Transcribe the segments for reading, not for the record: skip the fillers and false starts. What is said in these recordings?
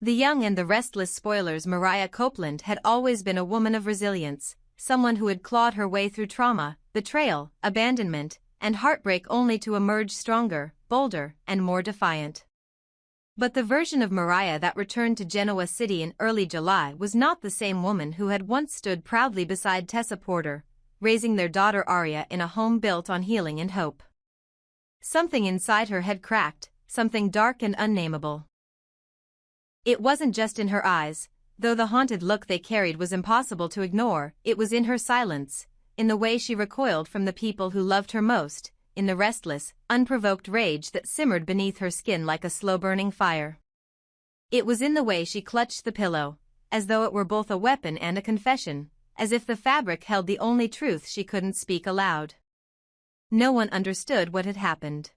The young and the restless Spoilers. Mariah Copeland had always been a woman of resilience, someone who had clawed her way through trauma, betrayal, abandonment, and heartbreak only to emerge stronger, bolder, and more defiant. But the version of Mariah that returned to Genoa City in early July was not the same woman who had once stood proudly beside Tessa Porter, raising their daughter Aria in a home built on healing and hope. Something inside her had cracked, something dark and unnameable. It wasn't just in her eyes, though the haunted look they carried was impossible to ignore. It was in her silence, in the way she recoiled from the people who loved her most, in the restless, unprovoked rage that simmered beneath her skin like a slow-burning fire. It was in the way she clutched the pillow, as though it were both a weapon and a confession, as if the fabric held the only truth she couldn't speak aloud. No one understood what had happened.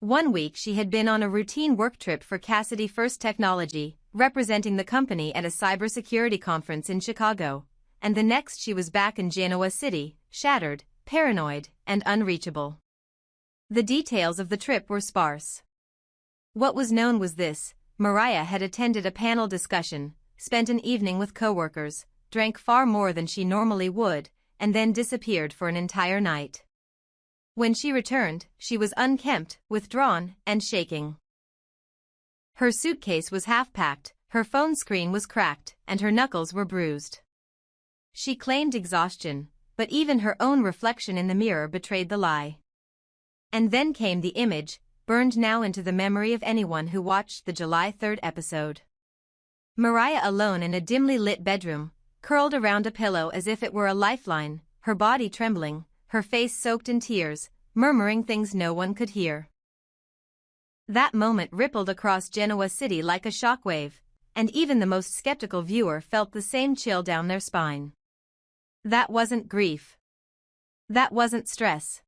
One week she had been on a routine work trip for Cassidy First Technology, representing the company at a cybersecurity conference in Chicago, and the next she was back in Genoa City, shattered, paranoid, and unreachable. The details of the trip were sparse. What was known was this: Mariah had attended a panel discussion, spent an evening with coworkers, drank far more than she normally would, and then disappeared for an entire night. When she returned, she was unkempt, withdrawn, and shaking. Her suitcase was half-packed, her phone screen was cracked, and her knuckles were bruised. She claimed exhaustion, but even her own reflection in the mirror betrayed the lie. And then came the image, burned now into the memory of anyone who watched the July 3rd episode. Mariah alone in a dimly lit bedroom, curled around a pillow as if it were a lifeline, her body trembling, her face soaked in tears, murmuring things no one could hear. That moment rippled across Genoa City like a shockwave, and even the most skeptical viewer felt the same chill down their spine. That wasn't grief. That wasn't stress.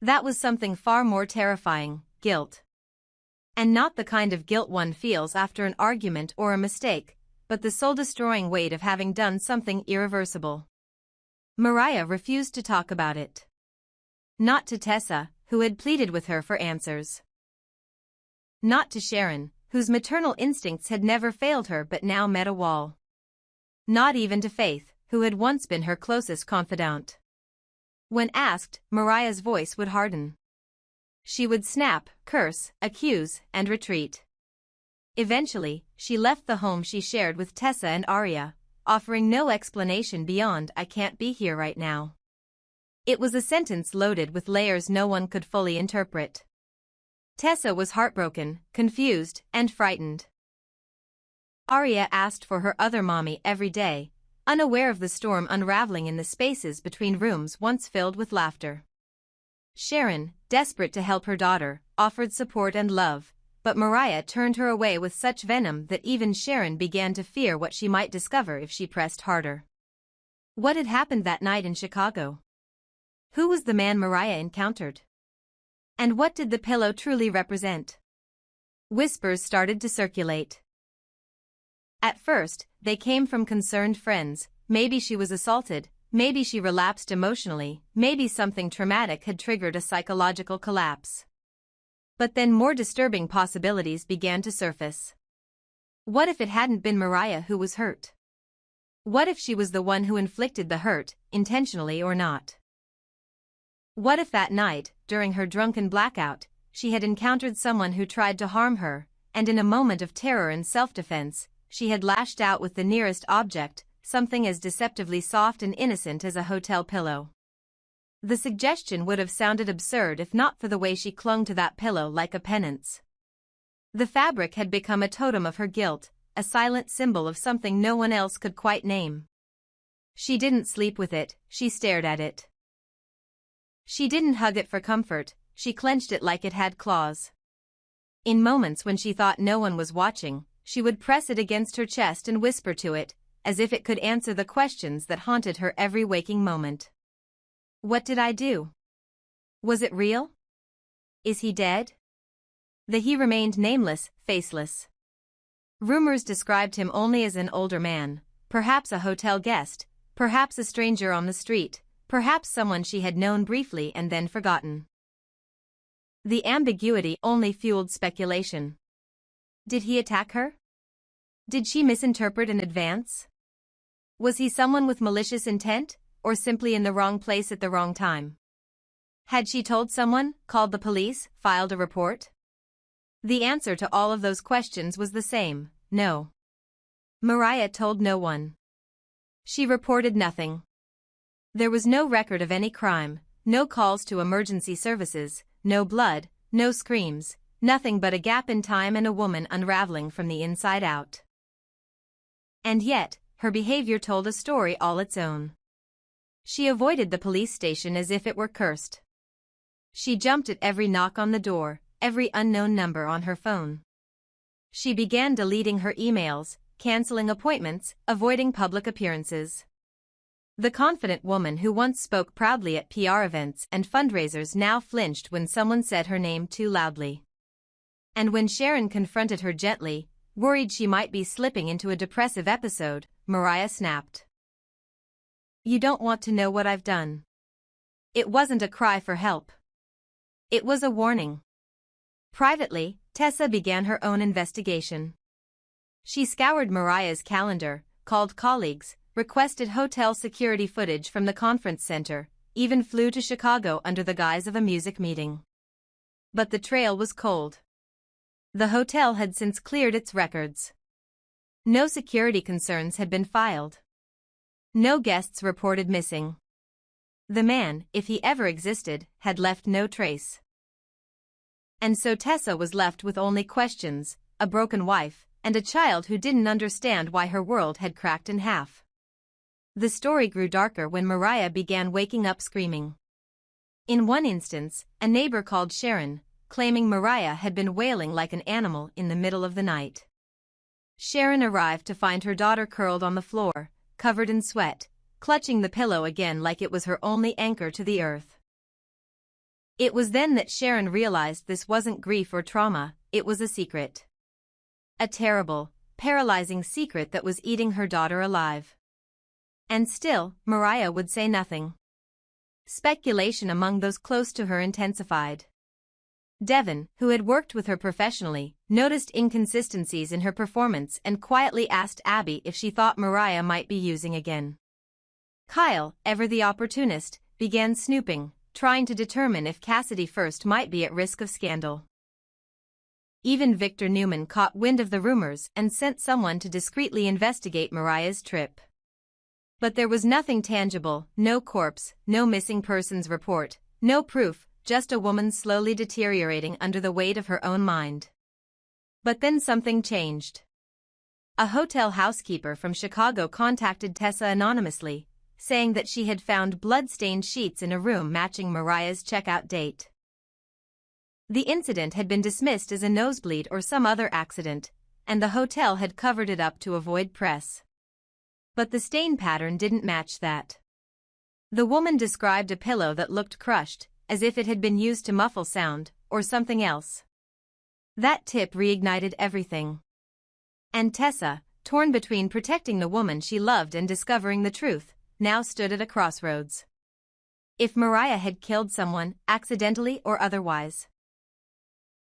That was something far more terrifying: guilt. And not the kind of guilt one feels after an argument or a mistake, but the soul-destroying weight of having done something irreversible. Mariah refused to talk about it. Not to Tessa, who had pleaded with her for answers. Not to Sharon, whose maternal instincts had never failed her but now met a wall. Not even to Faith, who had once been her closest confidant. When asked, Mariah's voice would harden. She would snap, curse, accuse, and retreat. Eventually, she left the home she shared with Tessa and Aria, offering no explanation beyond "I can't be here right now." It was a sentence loaded with layers no one could fully interpret. Tessa was heartbroken, confused, and frightened. Aria asked for her other mommy every day, unaware of the storm unraveling in the spaces between rooms once filled with laughter. Sharon, desperate to help her daughter, offered support and love, but Mariah turned her away with such venom that even Sharon began to fear what she might discover if she pressed harder. What had happened that night in Chicago? Who was the man Mariah encountered? And what did the pillow truly represent? Whispers started to circulate. At first, they came from concerned friends. Maybe she was assaulted, maybe she relapsed emotionally, maybe something traumatic had triggered a psychological collapse. But then more disturbing possibilities began to surface. What if it hadn't been Mariah who was hurt? What if she was the one who inflicted the hurt, intentionally or not? What if that night, during her drunken blackout, she had encountered someone who tried to harm her, and in a moment of terror and self-defense, she had lashed out with the nearest object, something as deceptively soft and innocent as a hotel pillow? The suggestion would have sounded absurd if not for the way she clung to that pillow like a penance. The fabric had become a totem of her guilt, a silent symbol of something no one else could quite name. She didn't sleep with it, she stared at it. She didn't hug it for comfort, she clenched it like it had claws. In moments when she thought no one was watching, she would press it against her chest and whisper to it, as if it could answer the questions that haunted her every waking moment. What did I do? Was it real? Is he dead? The he remained nameless, faceless. Rumors described him only as an older man, perhaps a hotel guest, perhaps a stranger on the street, perhaps someone she had known briefly and then forgotten. The ambiguity only fueled speculation. Did he attack her? Did she misinterpret in advance? Was he someone with malicious intent, or simply in the wrong place at the wrong time? Had she told someone, called the police, filed a report? The answer to all of those questions was the same: no. Mariah told no one. She reported nothing. There was no record of any crime, no calls to emergency services, no blood, no screams, nothing but a gap in time and a woman unraveling from the inside out. And yet, her behavior told a story all its own. She avoided the police station as if it were cursed. She jumped at every knock on the door, every unknown number on her phone. She began deleting her emails, canceling appointments, avoiding public appearances. The confident woman who once spoke proudly at PR events and fundraisers now flinched when someone said her name too loudly. And when Sharon confronted her gently, worried she might be slipping into a depressive episode, Mariah snapped. "You don't want to know what I've done." It wasn't a cry for help. It was a warning. Privately, Tessa began her own investigation. She scoured Mariah's calendar, called colleagues, requested hotel security footage from the conference center, even flew to Chicago under the guise of a music meeting. But the trail was cold. The hotel had since cleared its records. No security concerns had been filed. No guests reported missing. The man, if he ever existed, had left no trace. And so Tessa was left with only questions, a broken wife, and a child who didn't understand why her world had cracked in half. The story grew darker when Mariah began waking up screaming. In one instance, a neighbor called Sharon, claiming Mariah had been wailing like an animal in the middle of the night. Sharon arrived to find her daughter curled on the floor, covered in sweat, clutching the pillow again like it was her only anchor to the earth. It was then that Sharon realized this wasn't grief or trauma, it was a secret. A terrible, paralyzing secret that was eating her daughter alive. And still, Mariah would say nothing. Speculation among those close to her intensified. Devon, who had worked with her professionally, noticed inconsistencies in her performance and quietly asked Abby if she thought Mariah might be using again. Kyle, ever the opportunist, began snooping, trying to determine if Cassidy first might be at risk of scandal. Even Victor Newman caught wind of the rumors and sent someone to discreetly investigate Mariah's trip. But there was nothing tangible, no corpse, no missing persons report, no proof, just a woman slowly deteriorating under the weight of her own mind. But then something changed. A hotel housekeeper from Chicago contacted Tessa anonymously, saying that she had found blood-stained sheets in a room matching Mariah's checkout date. The incident had been dismissed as a nosebleed or some other accident, and the hotel had covered it up to avoid press. But the stain pattern didn't match that. The woman described a pillow that looked crushed, as if it had been used to muffle sound, or something else. That tip reignited everything. And Tessa, torn between protecting the woman she loved and discovering the truth, now stood at a crossroads. If Mariah had killed someone, accidentally or otherwise,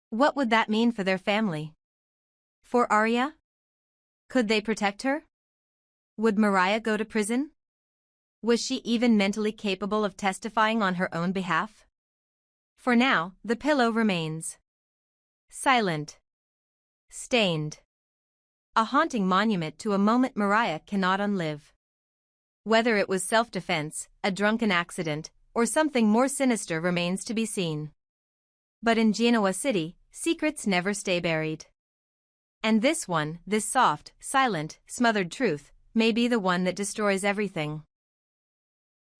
what would that mean for their family? For Arya? Could they protect her? Would Mariah go to prison? Was she even mentally capable of testifying on her own behalf? For now, the pillow remains. Silent. Stained. A haunting monument to a moment Mariah cannot unlive. Whether it was self-defense, a drunken accident, or something more sinister remains to be seen. But in Genoa City, secrets never stay buried. And this one, this soft, silent, smothered truth, may be the one that destroys everything.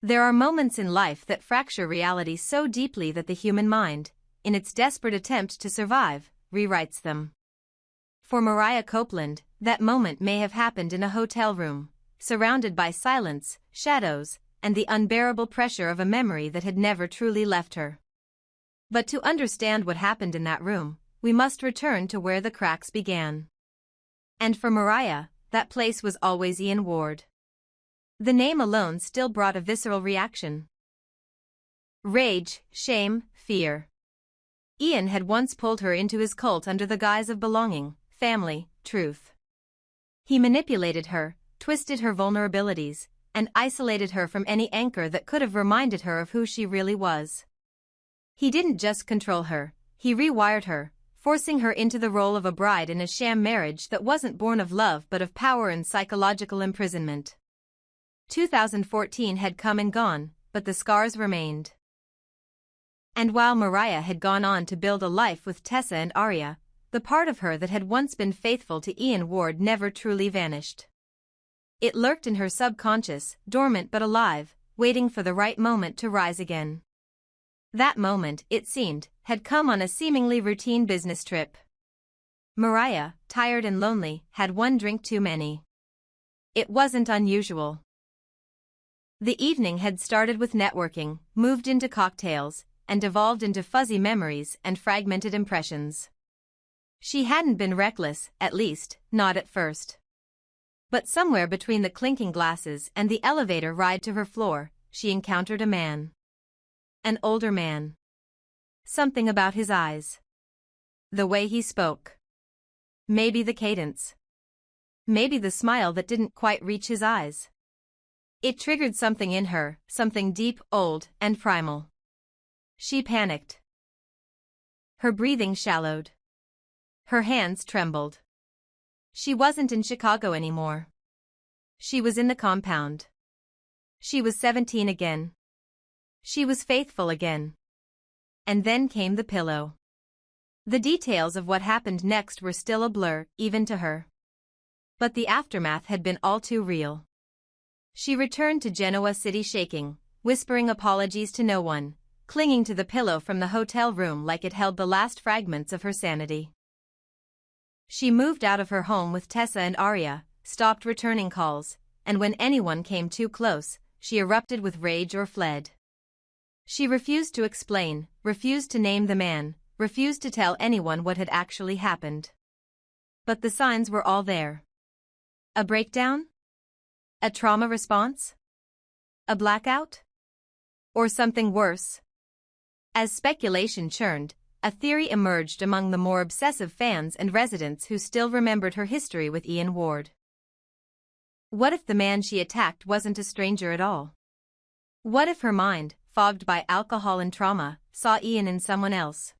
There are moments in life that fracture reality so deeply that the human mind, in its desperate attempt to survive, rewrites them. For Mariah Copeland, that moment may have happened in a hotel room, surrounded by silence, shadows, and the unbearable pressure of a memory that had never truly left her. But to understand what happened in that room, we must return to where the cracks began. And for Mariah, that place was always Ian Ward. The name alone still brought a visceral reaction. Rage, shame, fear. Ian had once pulled her into his cult under the guise of belonging, family, truth. He manipulated her, twisted her vulnerabilities, and isolated her from any anchor that could have reminded her of who she really was. He didn't just control her, he rewired her, forcing her into the role of a bride in a sham marriage that wasn't born of love but of power and psychological imprisonment. 2014 had come and gone, but the scars remained. And while Mariah had gone on to build a life with Tessa and Aria, the part of her that had once been faithful to Ian Ward never truly vanished. It lurked in her subconscious, dormant but alive, waiting for the right moment to rise again. That moment, it seemed, had come on a seemingly routine business trip. Mariah, tired and lonely, had one drink too many. It wasn't unusual. The evening had started with networking, moved into cocktails, and devolved into fuzzy memories and fragmented impressions. She hadn't been reckless, at least, not at first. But somewhere between the clinking glasses and the elevator ride to her floor, she encountered a man. An older man. Something about his eyes. The way he spoke. Maybe the cadence. Maybe the smile that didn't quite reach his eyes. It triggered something in her, something deep, old, and primal. She panicked. Her breathing shallowed. Her hands trembled. She wasn't in Chicago anymore. She was in the compound. She was 17 again. She was faithful again. And then came the pillow. The details of what happened next were still a blur, even to her. But the aftermath had been all too real. She returned to Genoa City shaking, whispering apologies to no one, clinging to the pillow from the hotel room like it held the last fragments of her sanity. She moved out of her home with Tessa and Aria, stopped returning calls, and when anyone came too close, she erupted with rage or fled. She refused to explain, refused to name the man, refused to tell anyone what had actually happened. But the signs were all there. A breakdown? A trauma response? A blackout? Or something worse? As speculation churned, a theory emerged among the more obsessive fans and residents who still remembered her history with Ian Ward. What if the man she attacked wasn't a stranger at all? What if her mind, fogged by alcohol and trauma, saw Ian in someone else?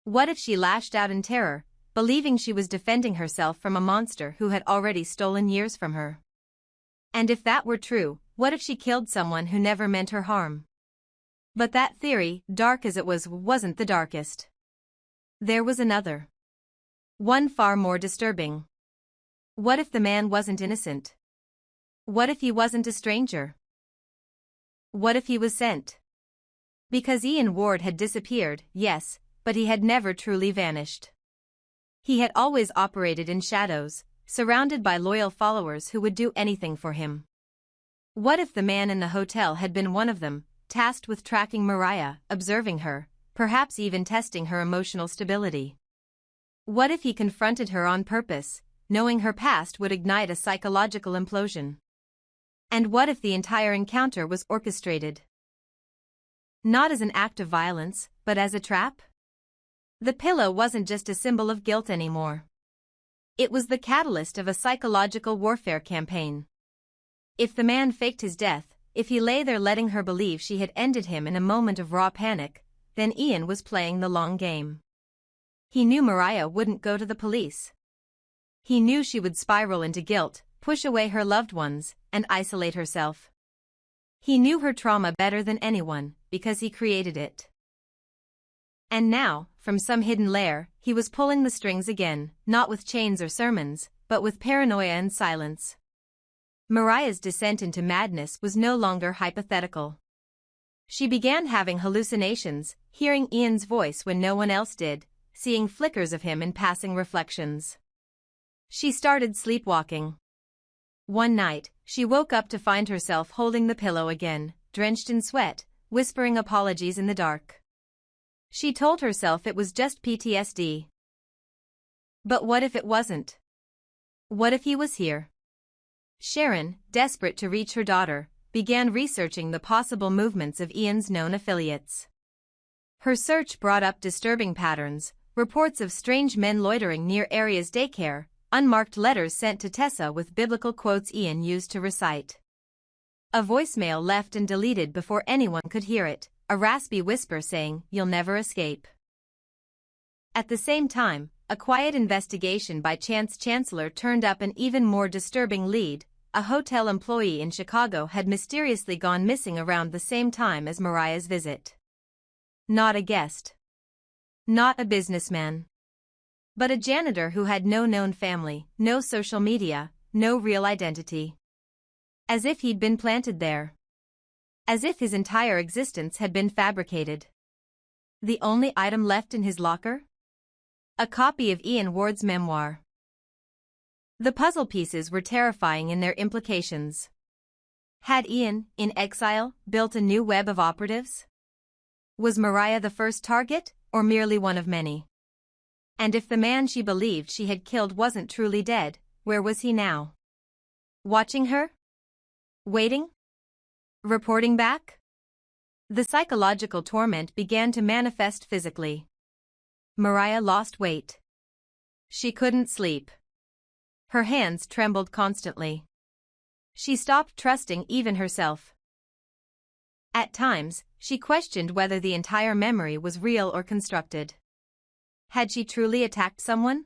What if she lashed out in terror, believing she was defending herself from a monster who had already stolen years from her? And if that were true, what if she killed someone who never meant her harm? But that theory, dark as it was, wasn't the darkest. There was another. One far more disturbing. What if the man wasn't innocent? What if he wasn't a stranger? What if he was sent? Because Ian Ward had disappeared, yes, but he had never truly vanished. He had always operated in shadows, surrounded by loyal followers who would do anything for him. What if the man in the hotel had been one of them, tasked with tracking Mariah, observing her, perhaps even testing her emotional stability? What if he confronted her on purpose, knowing her past would ignite a psychological implosion? And what if the entire encounter was orchestrated? Not as an act of violence, but as a trap? The pillow wasn't just a symbol of guilt anymore. It was the catalyst of a psychological warfare campaign. If the man faked his death, if he lay there letting her believe she had ended him in a moment of raw panic, then Ian was playing the long game. He knew Mariah wouldn't go to the police. He knew she would spiral into guilt, push away her loved ones, and isolate herself. He knew her trauma better than anyone, because he created it. And now, from some hidden lair, he was pulling the strings again, not with chains or sermons, but with paranoia and silence. Mariah's descent into madness was no longer hypothetical. She began having hallucinations, hearing Ian's voice when no one else did, seeing flickers of him in passing reflections. She started sleepwalking. One night, she woke up to find herself holding the pillow again, drenched in sweat, whispering apologies in the dark. She told herself it was just PTSD. But what if it wasn't? What if he was here? Sharon, desperate to reach her daughter, began researching the possible movements of Ian's known affiliates. Her search brought up disturbing patterns, reports of strange men loitering near Aria's daycare, unmarked letters sent to Tessa with biblical quotes Ian used to recite. A voicemail left and deleted before anyone could hear it, a raspy whisper saying, "You'll never escape." At the same time, a quiet investigation by Chance Chancellor turned up an even more disturbing lead. A hotel employee in Chicago had mysteriously gone missing around the same time as Mariah's visit. Not a guest. Not a businessman. But a janitor who had no known family, no social media, no real identity. As if he'd been planted there. As if his entire existence had been fabricated. The only item left in his locker? A copy of Ian Ward's memoir. The puzzle pieces were terrifying in their implications. Had Ian, in exile, built a new web of operatives? Was Mariah the first target, or merely one of many? And if the man she believed she had killed wasn't truly dead, where was he now? Watching her? Waiting? Reporting back? The psychological torment began to manifest physically. Mariah lost weight. She couldn't sleep. Her hands trembled constantly. She stopped trusting even herself. At times, she questioned whether the entire memory was real or constructed. Had she truly attacked someone?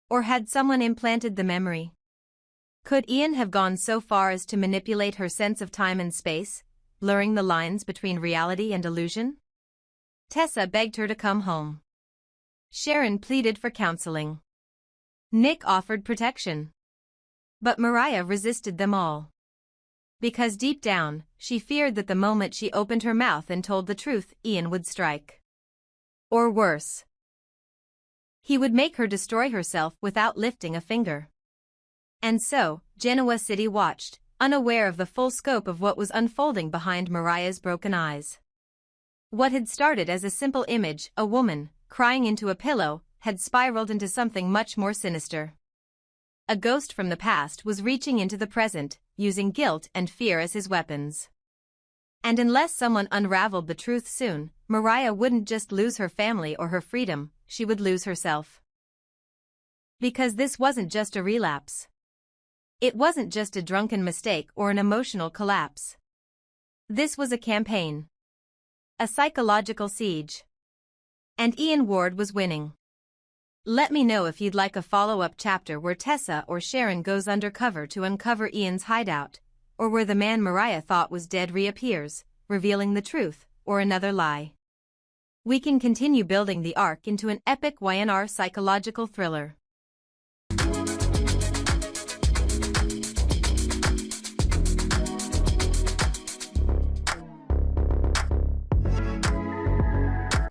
Or had someone implanted the memory? Could Ian have gone so far as to manipulate her sense of time and space, blurring the lines between reality and illusion? Tessa begged her to come home. Sharon pleaded for counseling. Nick offered protection. But Mariah resisted them all. Because deep down, she feared that the moment she opened her mouth and told the truth, Ian would strike. Or worse. He would make her destroy herself without lifting a finger. And so, Genoa City watched, unaware of the full scope of what was unfolding behind Mariah's broken eyes. What had started as a simple image, a woman, crying into a pillow, had spiraled into something much more sinister. A ghost from the past was reaching into the present, using guilt and fear as his weapons. And unless someone unraveled the truth soon, Mariah wouldn't just lose her family or her freedom, she would lose herself. Because this wasn't just a relapse. It wasn't just a drunken mistake or an emotional collapse. This was a campaign. A psychological siege. And Ian Ward was winning. Let me know if you'd like a follow-up chapter where Tessa or Sharon goes undercover to uncover Ian's hideout, or where the man Mariah thought was dead reappears, revealing the truth, or another lie. We can continue building the arc into an epic Y&R psychological thriller.